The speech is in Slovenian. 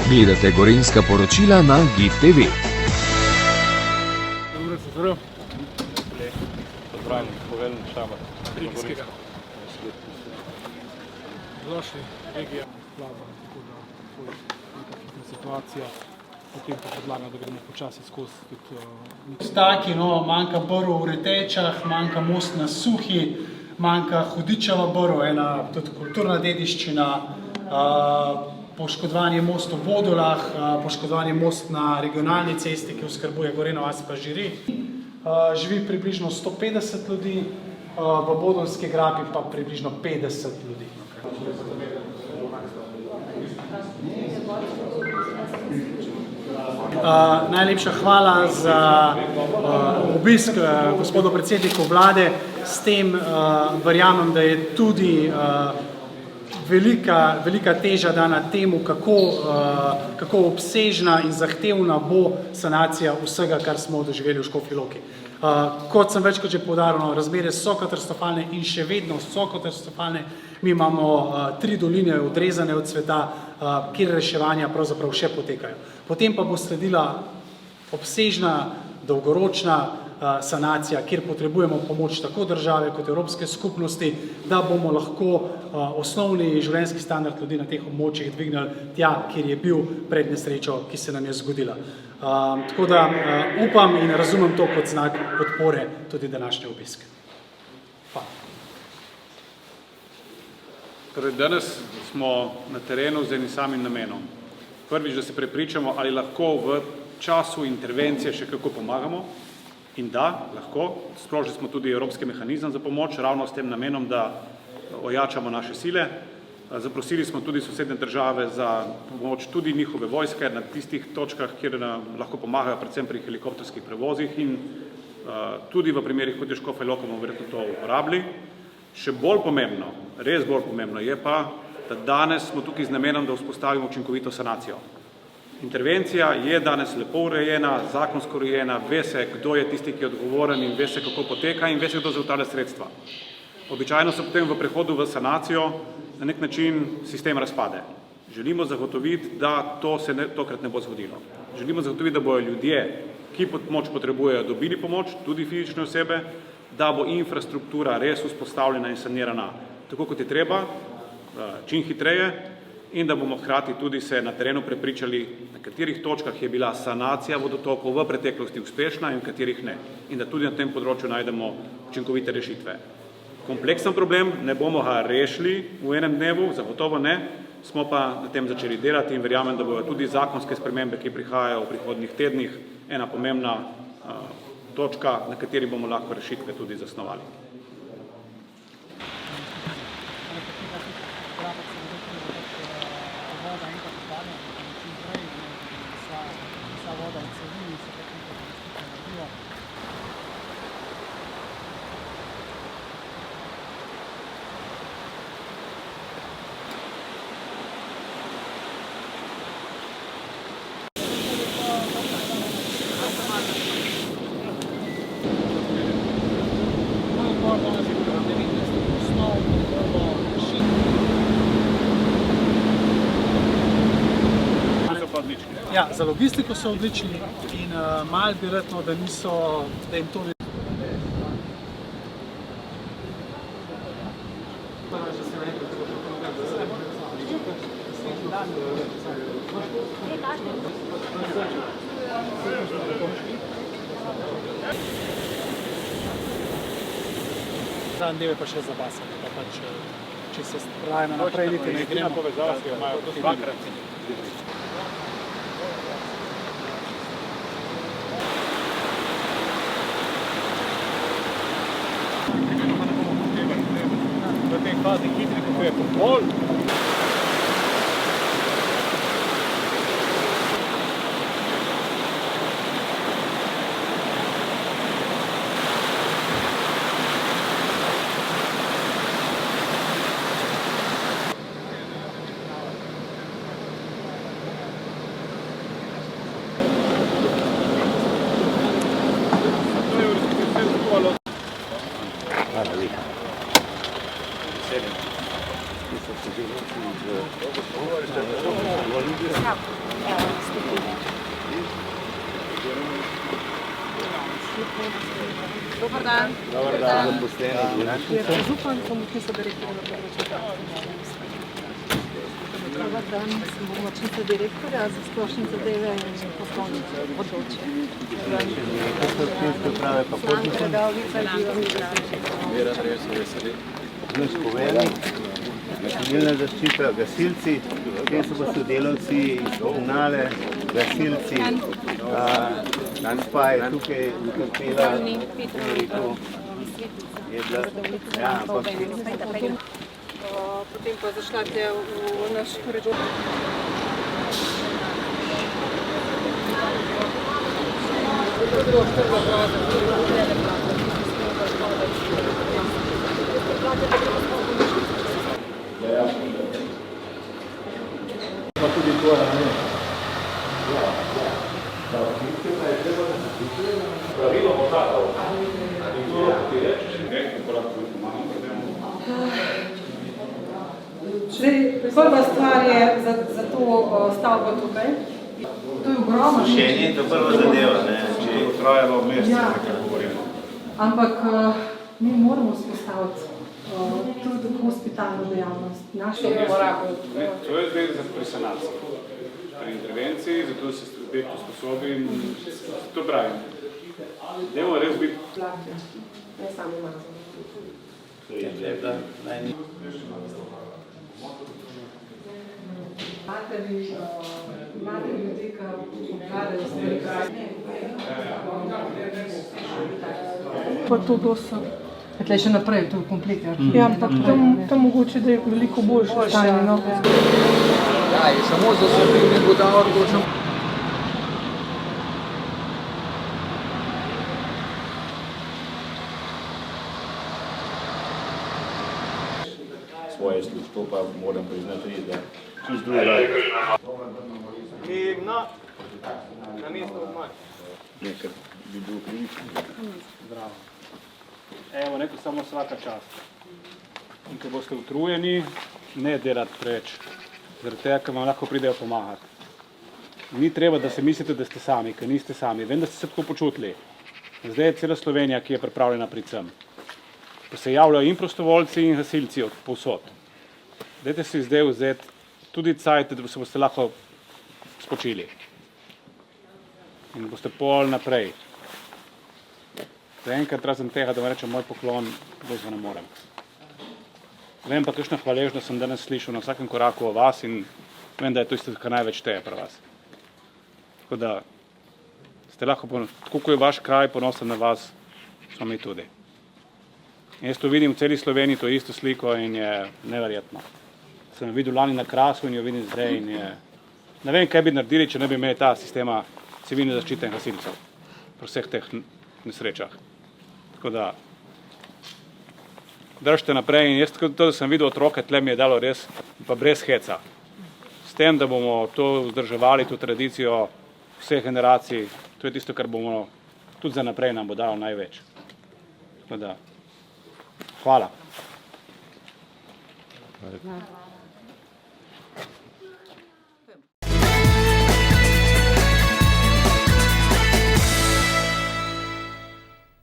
Gledate gorenjska poročila na GIF TV. Pozdravljeni, poveljnik štaba. Trigijskega. Došli, regija, vlada, tako da je neka hitna situacija. Potem pa predlagam, da gremo počasi skozi. Taki, manjka Borov v Retečah, manjka most na Suhi, manjka Hudičeva Borov, ena tudi kulturna dediščina, poškodovanje most v Bodolah, poškodovanje most na regionalni cesti, ki oskrbuje Gorenjo vas pa Žiri. Živi približno 150 ljudi, v Bodolski grapi pa približno 50 ljudi. Najlepša hvala za obisk gospodu predsedniku vlade. S tem verjamem, da je tudi velika teža dana temu, kako obsežna in zahtevna bo sanacija vsega, kar smo doživeli v Škofji Loki. Kot sem večkrat že poudaril, razmere so katastrofalne in še vedno so katastrofalne. Mi imamo 3 doline odrezane od sveta, kjer reševanja pravzaprav še potekajo. Potem pa bo sledila obsežna, dolgoročna sanacija, kjer potrebujemo pomoč tako države kot Evropske skupnosti, da bomo lahko osnovni življenjski standard ljudi na teh območjih dvignili tja, kjer je bil pred nesrečo, ki se nam je zgodila. Tako da upam in razumem to kot znak podpore tudi današnje obiske. Hvala. Torej, danes smo na terenu z enim samim namenom. Prvič, da se prepričamo, ali lahko v času intervencije še kako pomagamo. In da, lahko. Sprožili smo tudi evropski mehanizem za pomoč, ravno s tem namenom, da ojačamo naše sile. Zaprosili smo tudi sosednje države za pomoč, tudi njihove vojske na tistih točkah, kjer nam lahko pomagajo, predvsem pri helikopterskih prevozih in tudi v primerih, kot je Škofja Loka, bomo verjetno to uporabili. Še bolj pomembno, res bolj pomembno je pa, da danes smo tukaj z namenom, da vzpostavimo učinkovito sanacijo. Intervencija je danes lepo urejena, zakonsko urejena, ve se, kdo je tisti, ki je odgovoren in ve se, kako poteka in ve se, kdo zagotavlja sredstva. Običajno se potem v prehodu v sanacijo na nek način sistem razpade. Želimo zagotoviti, da to se tokrat ne bo zgodilo. Želimo zagotoviti, da bojo ljudje, ki pomoč potrebujejo, dobili pomoč, tudi fizične osebe, da bo infrastruktura res vzpostavljena in sanirana tako, kot je treba, čim hitreje, in da bomo hkrati tudi se na terenu prepričali, na katerih točkah je bila sanacija vodotokov v preteklosti uspešna in v katerih ne. In da tudi na tem področju najdemo učinkovite rešitve. Kompleksen problem, ne bomo ga rešili v enem dnevu, zagotovo ne, smo pa na tem začeli delati in verjamem, da bodo tudi zakonske spremembe, ki prihajajo v prihodnjih tednih, ena pomembna točka, na kateri bomo lahko rešitve tudi zasnovali. Ja, za logistiko so odlični in malo bi verjetno, da niso, da jim to ne... Zadnji del je pa še zabasani, pa pač, če se spravimo naprej, niti ne gremo. Povezava se imajo to dvakrat. V tej fazi hitrih ukrepov bolj. Gracias. Dobar dan. Dobar dan. Župan, pomočnica direktorja na področju zdravstva. Dobar dan, sem pomočnica direktorja za splošne zadeve in poslovne področje. Civilna zaščita, gasilci, potem so pa sodelavci iz komunale, gasilci, danes pa je tukaj utrpela, je bila, ja, ampak Potem pa zašljate v naš koridor. pa tudi to, ne. Pravilo bo tako. In to ti rečeš, kako lahko pomagam pri tem? Prva stvar je za to stavbo tukaj. To je ogromno. Sušenje je to prva zadeva, ne. Če je trajalo mesec, nekaj govorimo. Ampak mi moramo spostaviti tudi hospitalno dejavnost. To je zdaj pri sanaciji, pri intervenciji, zato se objekt usposobi in to pravim. Dajmo res biti. Ne samo malo. Imate ljudi, ki obvladajo stvari. Pa to dosa. Tle še naprej, to je kompletno. Ja, ampak tam mogoče, da je veliko boljše stanje. No. Ja, je samo za sebe ne bo dal odločen. Svoje službo pa moram priznati res, da čez druga. In na mesto manj. Nekaj bi bil krivičen. Zdravo. Evo, nekaj samo vsaka čast. In ko boste utrujeni, ne delati preveč, zaradi tega, ker vam lahko pridejo pomagati. Ni treba, da se mislite, da ste sami, ker niste sami. Vem, da ste se tako počutili. Zdaj je cela Slovenija, ki je pripravljena predvsem. Pa se javljajo in prostovoljci in gasilci od povsod. Dajte si zdaj vzeti tudi cajt, da se boste lahko spočili. In boste pol naprej. Zaenkrat razen tega, da vam rečem moj poklon, bolj ne morem. Vem pa, kakšna hvaležnost sem danes slišal na vsakem koraku o vas in vem, da je to isto, kar največ šteje pri vas. Tako da ste lahko, tako kot je vaš kraj ponosen na vas, smo mi tudi. In jaz to vidim v celi Sloveniji, to isto sliko in je neverjetno. Sem jo videl lani na Krasu in jo vidim zdaj in je... Ne vem, kaj bi naredili, če ne bi imeli ta sistema civilne zaščite in gasilcev pri vseh teh nesrečah. Tako da držite naprej in jaz to, da sem videl otroke, tle mi je dalo res, pa brez heca. S tem, da bomo to vzdrževali, to tradicijo vseh generacij, to je tisto, kar bomo tudi za naprej nam bo dalo največ. Tako da, hvala.